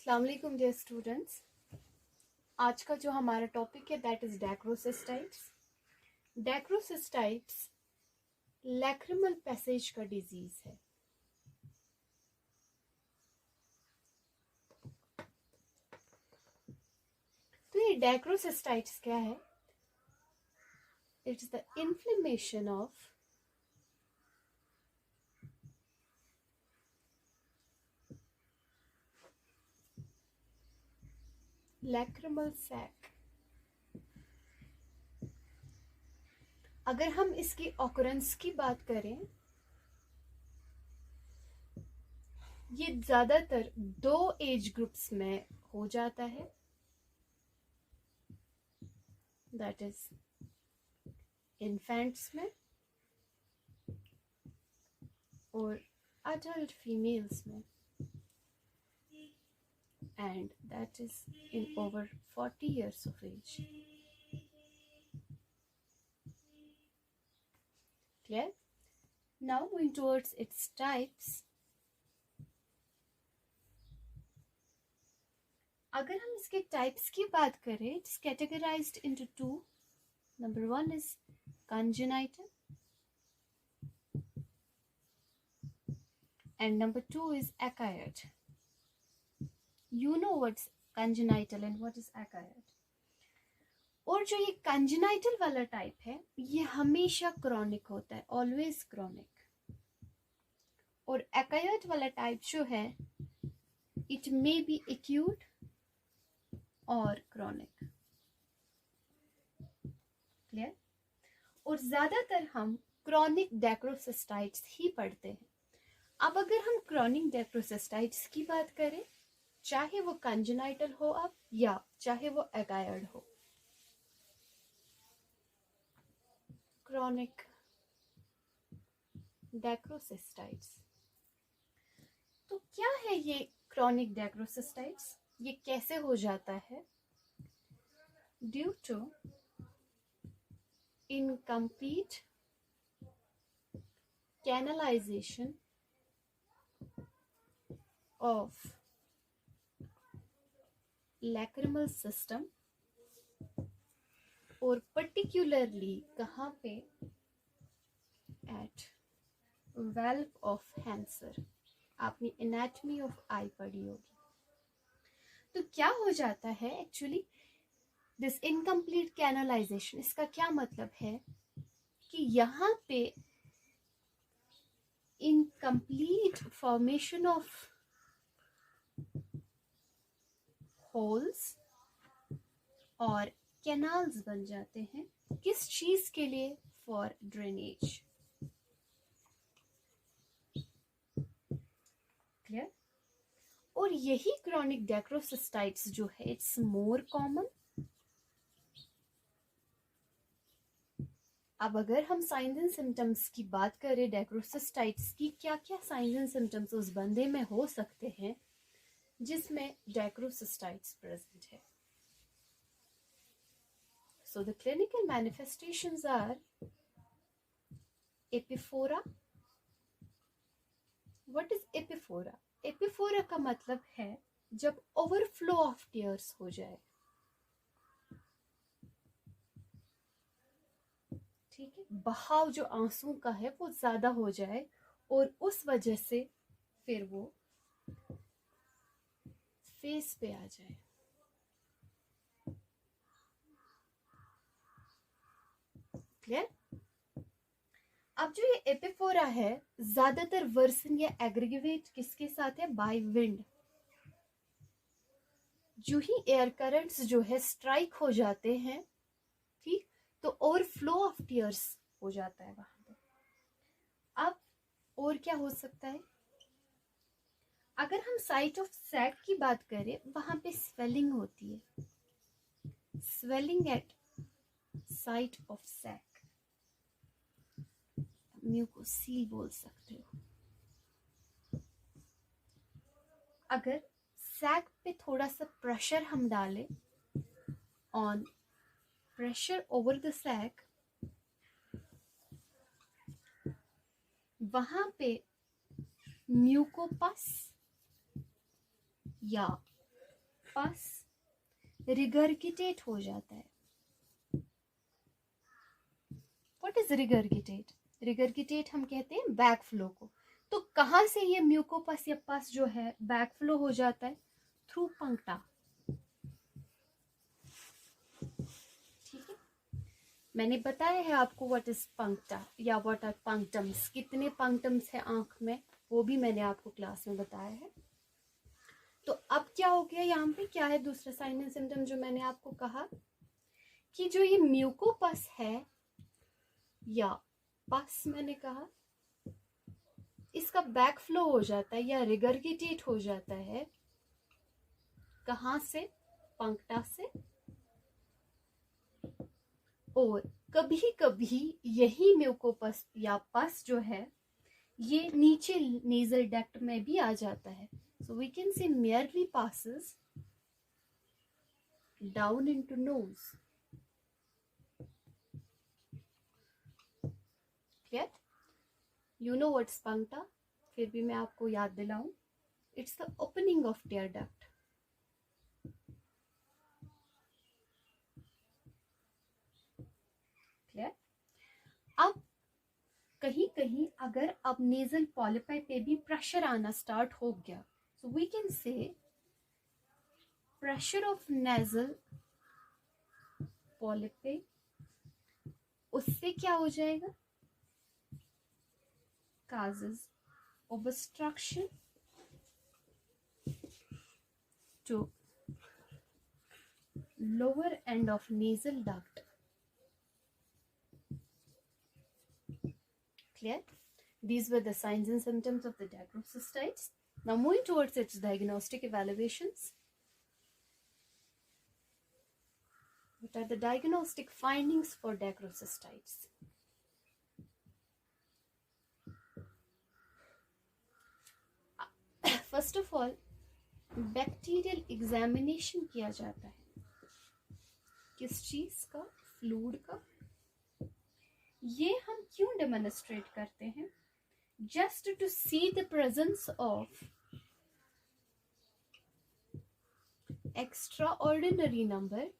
अस्सलाम वालेकुम dear students. आज का जो हमारा टॉपिक है that is dacryocystitis. Dacryocystitis lacrimal passage का डिजीज है। तो ये डैक्रोसिस्टाइट्स क्या है? It's the inflammation of lacrimal sac. अगर हम इसकी ऑकरेंस की बात करें, ये ज्यादातर 2 एज ग्रुप्स में हो जाता है, दैट इज इन्फेंट्स में और adult females में, and that is in over 40 years of age. Clear? Now moving towards its types. अगर हम इसके types की बात करें, it's categorized into 2. Number 1 is congenital and number 2 is acquired. You know what's congenital and what is acquired. और जो ये congenital वाला टाइप है ये हमेशा क्रॉनिक होता है, ऑलवेज क्रॉनिक। और acquired वाला टाइप जो है इट मे बी एक्यूट और क्रॉनिक। क्लियर? और ज्यादातर हम क्रॉनिक डैक्रोसिस्टाइट्स ही पढ़ते हैं। अब अगर हम क्रॉनिक डैक्रोसिस्टाइट्स की बात करें, चाहे वो कंजेनाइटल हो अब या चाहे वो एक्वायर्ड हो, क्रॉनिक डैक्रोसिस्टाइट्स। तो क्या है ये क्रॉनिक डैक्रोसिस्टाइट्स? ये कैसे हो जाता है? Due to incomplete canalization of lacrimal system, और पर्टिकुलरली कहाँ पे? एट वाल्व ऑफ हैंसर। आपने एनाटॉमी ऑफ आई पढ़ी होगी। तो क्या हो जाता है एक्चुअली दिस इनकम्प्लीट कैनलाइजेशन? इसका क्या मतलब है कि यहाँ पे इनकम्प्लीट फॉर्मेशन ऑफ होल्स और कैनाल्स बन जाते हैं। किस चीज के लिए? For drainage. क्लियर? और यही क्रॉनिक डैक्रोसिस्टाइट्स जो है इट्स मोर कॉमन। अब अगर हम साइंस एंड सिम्टम्स की बात करें डैक्रोसिस्टाइट्स की, क्या क्या साइंस एंड सिम्टम्स उस बंदे में हो सकते हैं जिसमें डैक्रोसिस्टाइट्स प्रेजेंट है? So the clinical manifestations are epiphora. What is epiphora? Epiphora का मतलब है जब ओवरफ्लो ऑफ टीयर्स हो जाए। ठीक है, बहाव जो आंसू का है वो ज्यादा हो जाए और उस वजह से फिर वो फेस पे आ जाए। क्लियर? अब जो ये एपिफोरा है ज्यादातर वर्सन या एग्रीगेट किसके साथ है? By wind. जो ही एयर करंट्स जो है स्ट्राइक हो जाते हैं, ठीक, तो ओवरफ्लो ऑफ टीयर्स हो जाता है वहां पे। अब और क्या हो सकता है? अगर हम साइट ऑफ सैक की बात करें, वहां पे स्वेलिंग होती है, swelling at site of sac, mucocele बोल सकते हो। अगर सैक पे थोड़ा सा प्रेशर हम डालें, on pressure over the sac, वहां पे म्यूकोपस या पस रिगर्गिटेट हो जाता है। What is रिगर्गिटेट? रिगर्गिटेट हम कहते हैं बैक फ्लो को। तो कहाँ से ये म्यूकोपस या पस जो है बैक फ्लो हो जाता है? थ्रू पंक्टा। ठीक है, मैंने बताया है आपको व्हाट इज पंक्टा या व्हाट आर पंक्टम्स। कितने पंक्टम्स है आंख में वो भी मैंने आपको क्लास में बताया है। तो अब क्या हो गया यहाँ पे, क्या है दूसरा साइन एंड सिम्टम जो मैंने आपको कहा कि जो ये म्यूकोपस है या पस मैंने कहा इसका बैक फ्लो हो जाता है या रिगर्गिटेट हो जाता है। कहाँ से? पंक्टा से। और कभी कभी यही म्यूकोपस या पस जो है ये नीचे नेजल डक्ट में भी आ जाता है। So we can say merely passes down into nose. Clear? You know what's puncta? फिर भी मैं आपको याद दिलाऊं, it's the opening of tear duct. Clear? अब कहीं कहीं अगर अब नेजल पॉलिपाई पे भी प्रेशर आना स्टार्ट हो गया, so we can say pressure of nasal polypi, उससे क्या हो जाएगा? causes obstruction to lower end of nasal duct. Clear? These were the signs and symptoms of the dacryocystitis. Now moving towards its diagnostic evaluations. What are the diagnostic findings for dacryocystitis? First of all, bacterial examination किया जाता है। किस चीज का? Fluid का। ये हम क्यों डेमोन्स्ट्रेट करते हैं? Just to see the presence of extraordinary number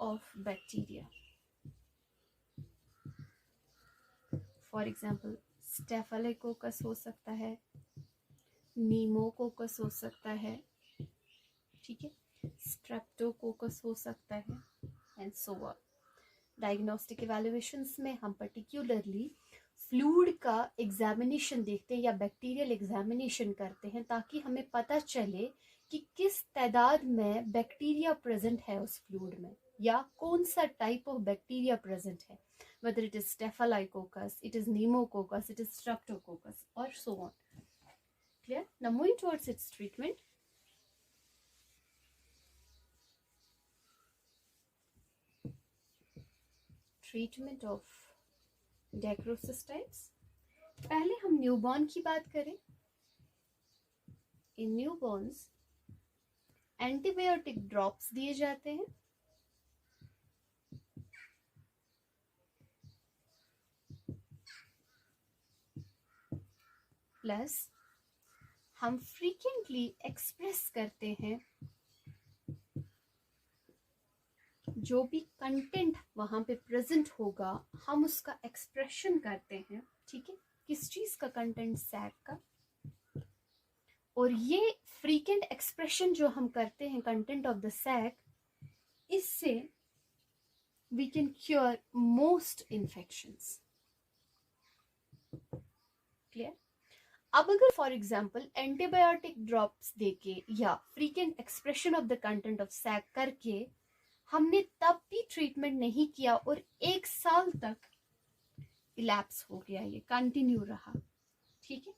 of bacteria. For example staphylococcus हो सकता है, नीमोकोकस हो सकता है, ठीक है, स्ट्रेप्टोकोकस हो सकता है and so on. Diagnostic evaluations में हम पर्टिकुलरली फ्लूइड का एग्जामिनेशन देखते हैं या बैक्टीरियल एग्जामिनेशन करते हैं ताकि हमें पता चले कि किस तादाद में बैक्टीरिया प्रेजेंट है उस फ्लूइड में या कौन सा टाइप ऑफ बैक्टीरिया प्रेजेंट है, whether it is staphylococcus, it is pneumococcus, it is streptococcus or so on. Clear? Now moving towards its treatment. Treatment of dacryocystitis. पहले हम न्यूबॉर्न की बात करें। इन न्यूबॉर्न्स एंटीबायोटिक ड्रॉप्स दिए जाते हैं। प्लस हम फ्रीक्वेंटली एक्सप्रेस करते हैं जो भी कंटेंट वहां पे प्रेजेंट होगा हम उसका एक्सप्रेशन करते हैं। ठीक है, किस चीज का? कंटेंट, सैक का। और ये फ्रीक्वेंट एक्सप्रेशन जो हम करते हैं कंटेंट ऑफ द सैक, इससे we can cure most infections. Clear? अब अगर फॉर एग्जाम्पल एंटीबायोटिक ड्रॉप्स देके या frequent expression of the content of sac करके हमने तब भी ट्रीटमेंट नहीं किया और 1 साल तक इलैप्स हो गया, ये कंटिन्यू रहा, ठीक है,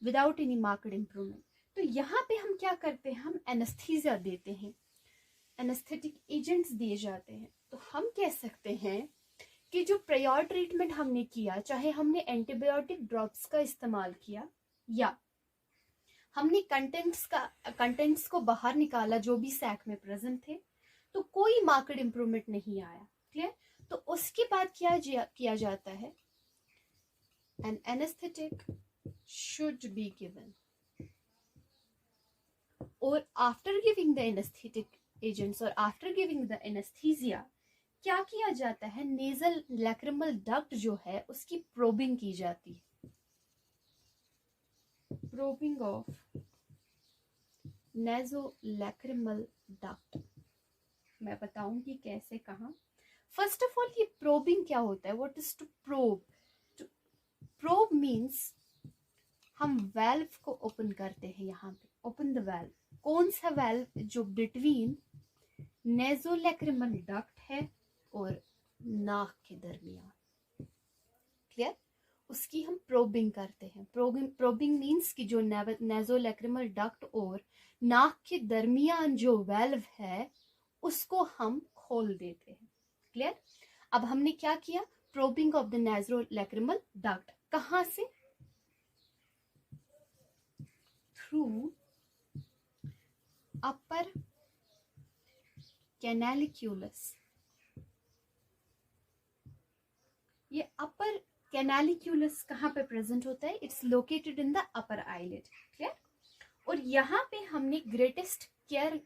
विदाउट एनी मार्क्ड इम्प्रूवमेंट, तो यहाँ पे हम क्या करते हैं? हम एनेस्थीसिया देते हैं, एनेस्थेटिक एजेंट्स दिए जाते हैं। तो हम कह सकते हैं कि जो प्रायर ट्रीटमेंट हमने किया, चाहे हमने एंटीबायोटिक ड्रॉप्स का इस्तेमाल किया या हमने कंटेंट्स को बाहर निकाला जो भी सैक में प्रेजेंट थे, तो कोई मार्केट इंप्रूवमेंट नहीं आया। क्लियर? तो उसके बाद क्या किया जाता है? An anaesthetic should be given. और after giving the anesthetic agents और after giving the anesthesia क्या किया जाता है, नेजल लैक्रिमल डक्ट जो है उसकी प्रोबिंग की जाती है, प्रोबिंग ऑफ नेजोलैक्रिमल डक्ट। मैं बताऊंगी कैसे, कहाँ। फर्स्ट ऑफ ऑल ये प्रोबिंग क्या होता है, what is to probe? Probe means हम वेल्व को ओपन करते हैं, यहाँ पे ओपन द वेल्व। कौन सा वेल्व? जो बिटवीन नेजोलैक्रिमल डक्ट है और नाक के दरमियान, क्लियर? उसकी हम प्रोबिंग करते हैं। प्रोबिंग मीन्स कि जो नेजोलैक्रिमल डक्ट और नाक के दरमियान जो वेल्व है उसको हम खोल देते हैं, क्लियर? अब हमने क्या किया, प्रोबिंग ऑफ द नेजोलैक्रिमल डक्ट। कहां से? थ्रू अपर कैनालिक्यूलस। ये अपर कैनालिक्यूलस कहाँ पे प्रेजेंट होता है? It's located in the upper eyelid, clear? और यहाँ पे हमने ग्रेटेस्ट केयर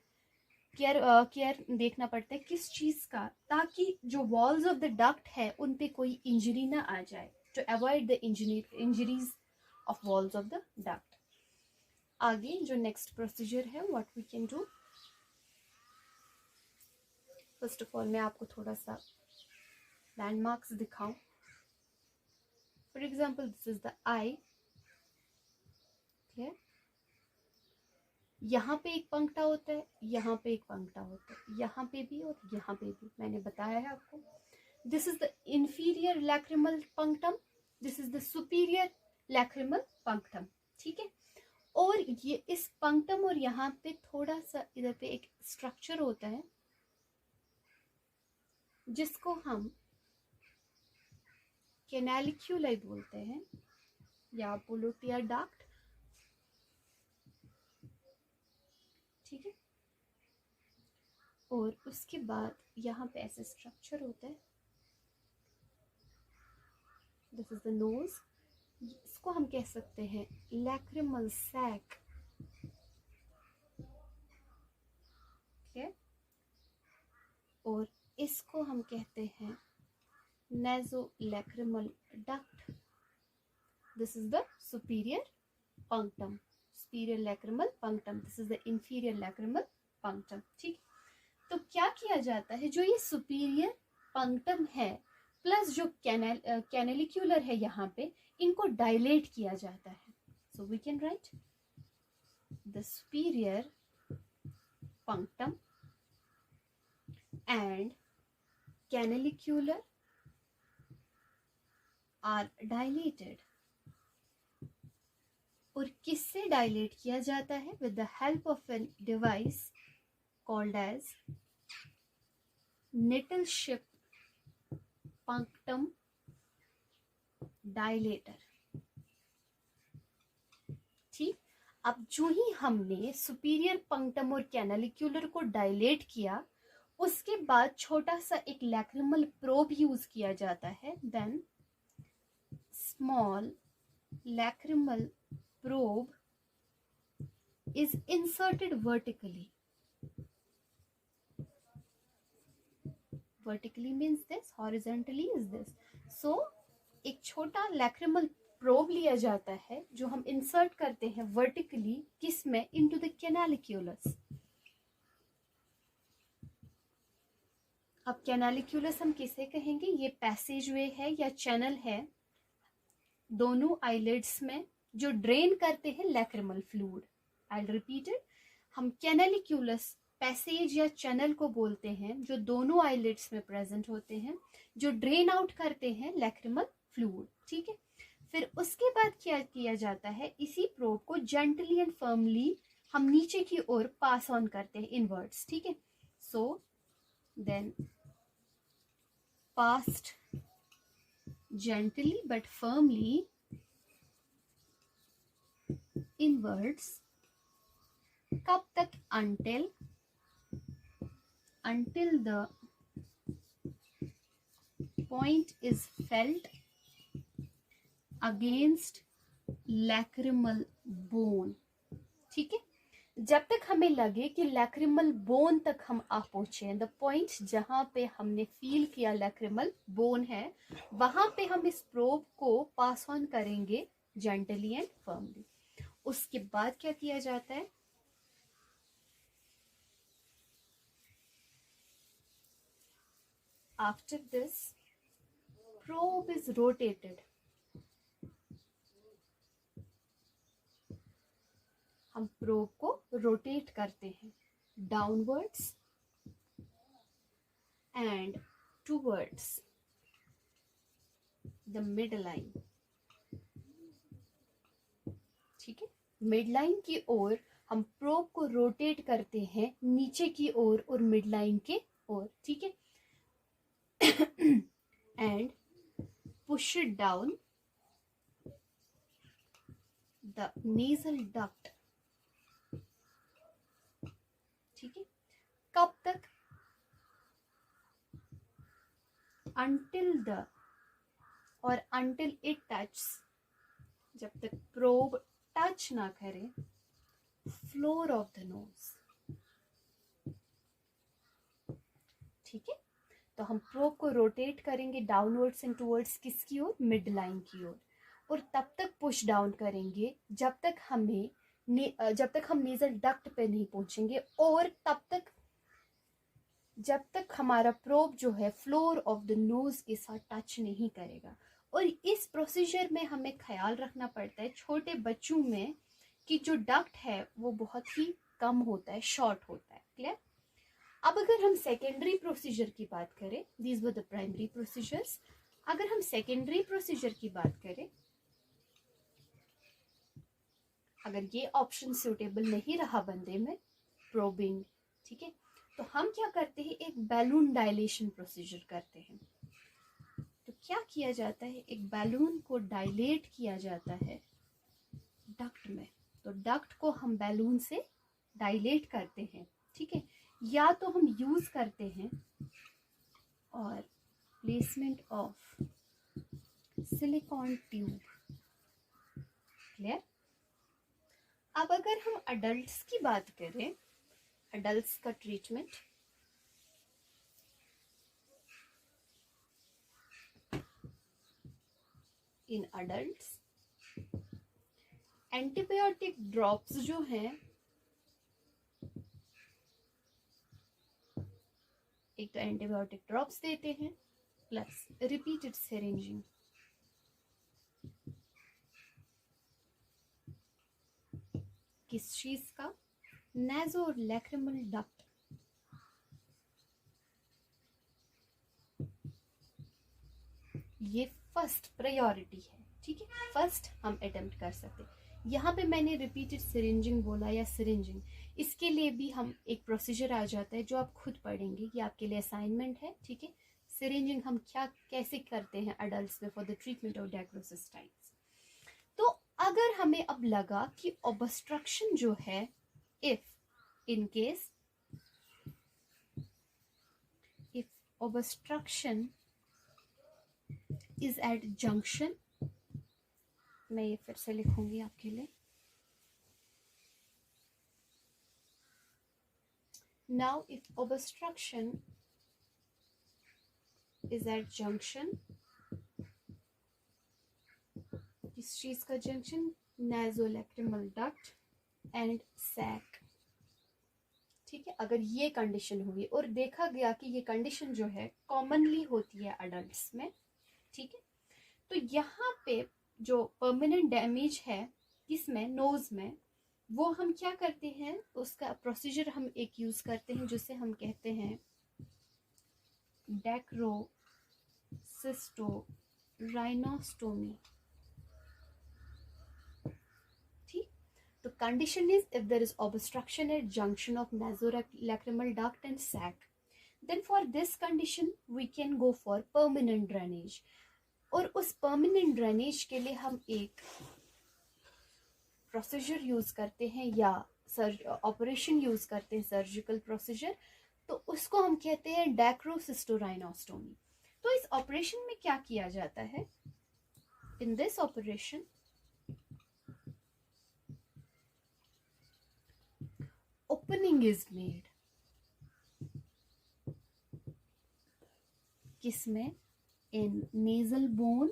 देखना पड़ता है, किस चीज का? ताकि जो वॉल्स ऑफ द डक्ट है उन पे कोई इंजरी ना आ जाए, to avoid the injuries of walls of the duct. आगे जो नेक्स्ट प्रोसीजर है, what we can do. First of all मैं आपको थोड़ा सा लैंडमार्क्स दिखाऊं। For example this is the eye, clear? यहाँ पे एक पंक्टा होता है, यहाँ पे एक पंक्टा होता है, यहाँ पे भी और यहाँ पे भी, मैंने बताया है आपको। This is the inferior lacrimal punctum, this is the superior lacrimal punctum, ठीक है? और ये इस पंक्टम और यहाँ पे थोड़ा सा इधर पे एक स्ट्रक्चर होता है जिसको हम कैनालिक्यूलाई बोलते हैं, या आप बोलो टियर डक्ट, ठीक है? और उसके बाद यहाँ पे ऐसे स्ट्रक्चर होता है, दिस इज द नोज। इसको हम कह सकते हैं लैक्रिमल सैक, ठीक? और इसको हम कहते हैं nasolacrimal duct. This is the superior punctum, superior lacrimal punctum, this is the inferior lacrimal punctum, ठीक? तो क्या किया जाता है, जो ये सुपीरियर पंक्टम है प्लस जो कैनालिक्यूलर है यहाँ पे, इनको डायलेट किया जाता है। So we can write the superior punctum and canalicular are dilated. और किससे डायलेट किया जाता है? With the help of an device called as Nettleship punctum dilator, ठीक? अब जो ही हमने सुपीरियर पंक्टम और कैनालिक्यूलर को डायलेट किया, उसके बाद छोटा सा एक लैक्रिमल प्रोब यूज किया जाता है, then small lacrimal probe is inserted vertically. Vertically means this, horizontally is this. So एक छोटा लैक्रिमल प्रोब लिया जाता है जो हम इंसर्ट करते हैं वर्टिकली, किसमें? Into the canaliculus. अब कैनालिक्यूलस हम किसे कहेंगे? ये पैसेज वे है या चैनल है दोनों आईलिड्स में जो ड्रेन करते हैं lacrimal fluid. I will repeat it, हम कैनालिक्यूलस पैसेज या चैनल को बोलते हैं जो दोनों आईलिड्स में प्रेजेंट होते हैं, जो ड्रेन आउट करते हैं लैक्रिमल फ्लूइड, ठीक है? फिर उसके बाद क्या किया जाता है, इसी प्रोब को जेंटली एंड फर्मली हम नीचे की ओर पास ऑन करते हैं इनवर्ड्स, ठीक है? So then passed gently but firmly inwards, कब तक? until the point is felt against lacrimal bone. ठीक है, जब तक हमें लगे कि लैक्रिमल बोन तक हम आ पहुंचे, द पॉइंट जहां पे हमने फील किया लैक्रिमल बोन है, वहां पे हम इस प्रोब को पास ऑन करेंगे जेंटली एंड फर्मली। उसके बाद क्या किया जाता है, after this probe is rotated, हम प्रोब को रोटेट करते हैं downwards and towards the mid line. ठीक है, मिड लाइन की ओर हम प्रोब को रोटेट करते हैं नीचे की ओर और मिड लाइन के ओर। ठीक है, and push it down the nasal duct. ठीक है, कब तक, until the और until it touches, जब तक प्रोब टच ना करे फ्लोर ऑफ द नोज। ठीक है, तो हम प्रोब को रोटेट करेंगे डाउनवर्ड्स एंड टूवर्ड्स किसकी ओर, मिड लाइन की ओर, और तब तक पुश डाउन करेंगे जब तक हम नेजल डक्ट पे नहीं पहुंचेंगे, और तब तक जब तक हमारा प्रोब जो है फ्लोर ऑफ द नोज के साथ टच नहीं करेगा। और इस प्रोसीजर में हमें ख्याल रखना पड़ता है छोटे बच्चों में कि जो डक्ट है वो बहुत ही कम होता है, शॉर्ट होता है। क्लियर। अब अगर हम सेकेंडरी प्रोसीजर की बात करें, these were the primary procedures. अगर हम सेकेंडरी प्रोसीजर की बात करें, अगर ये ऑप्शन सूटेबल नहीं रहा बंदे में, प्रोबिंग, ठीक है, तो हम क्या करते हैं, एक बैलून डायलेशन प्रोसीजर करते हैं। तो क्या किया जाता है, एक बैलून को डायलेट किया जाता है डक्ट में। तो डक्ट को हम बैलून से डायलेट करते हैं। ठीक है, या तो हम यूज करते हैं और placement of silicon tube. Clear. अब अगर हम अडल्ट्स की बात करें, अडल्ट्स का ट्रीटमेंट, इन अडल्ट्स एंटीबायोटिक ड्रॉप्स जो हैं, एक तो एंटीबायोटिक ड्रॉप्स देते हैं प्लस रिपीटेड सिरिंजिंग। किस चीज का, नासोलैक्रिमल डक्ट। ये फर्स्ट प्रायोरिटी है। ठीक है, फर्स्ट हम अटेम्प्ट कर सकते हैं। यहाँ पे मैंने रिपीटेड सिरिंजिंग बोला या सिरिंजिंग, इसके लिए भी हम एक प्रोसीजर आ जाता है जो आप खुद पढ़ेंगे, ये आपके लिए असाइनमेंट है। ठीक है, सिरिंजिंग हम कैसे करते हैं अडल्ट्स में for the treatment of diagnosis. तो अगर हमें अब लगा कि ऑब्स्ट्रक्शन जो है, if in case if obstruction is at junction, मैं ये फिर से लिखूंगी आपके लिए। Now if obstruction is at junction, किस चीज का junction, nasolacrimal duct and sac. ठीक है, अगर ये कंडीशन हुई और देखा गया कि ये कंडीशन जो है कॉमनली होती है अडल्ट्स में, ठीक है, तो यहाँ पे जो परमानेंट डैमेज है किसमें, नोज में, वो हम क्या करते हैं, उसका प्रोसीजर हम एक यूज करते हैं जिसे हम कहते हैं डेक्रोसिस्टोराइनोस्टोमी। ठीक, तो condition is if there is obstruction at junction of nasolacrimal duct and sac, then for this condition we can go for permanent drainage। और उस परमानेंट ड्रेनेज के लिए हम एक प्रोसीजर यूज करते हैं या ऑपरेशन यूज करते हैं, सर्जिकल प्रोसीजर, तो उसको हम कहते हैं डेक्रोसिस्टोराइनोस्टोमी। तो इस ऑपरेशन में क्या किया जाता है, in this operation opening is made. किसमें? In nasal bone,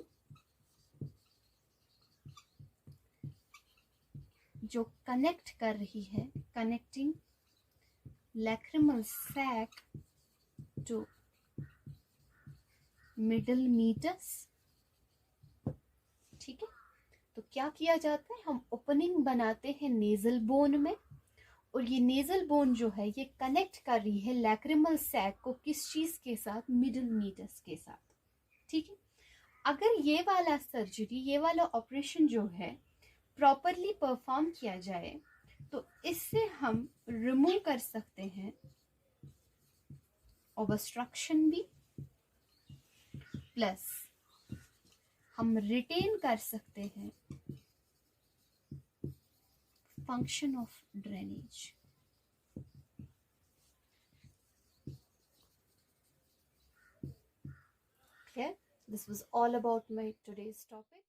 जो कनेक्ट कर रही है, connecting lacrimal sac to middle meatus. ठीक है, तो क्या किया जाता है, हम ओपनिंग बनाते हैं नेजल बोन में, और ये नेजल बोन जो है ये कनेक्ट कर रही है लैक्रिमल सैक को किस चीज के साथ? मिडल मीटस के साथ। ठीक है, अगर ये वाला सर्जरी, ये वाला ऑपरेशन जो है प्रॉपरली परफॉर्म किया जाए तो इससे हम रिमूव कर सकते हैं ऑब्स्ट्रक्शन भी, प्लस हम रिटेन कर सकते हैं function of drainage. Clear? This was all about my today's topic.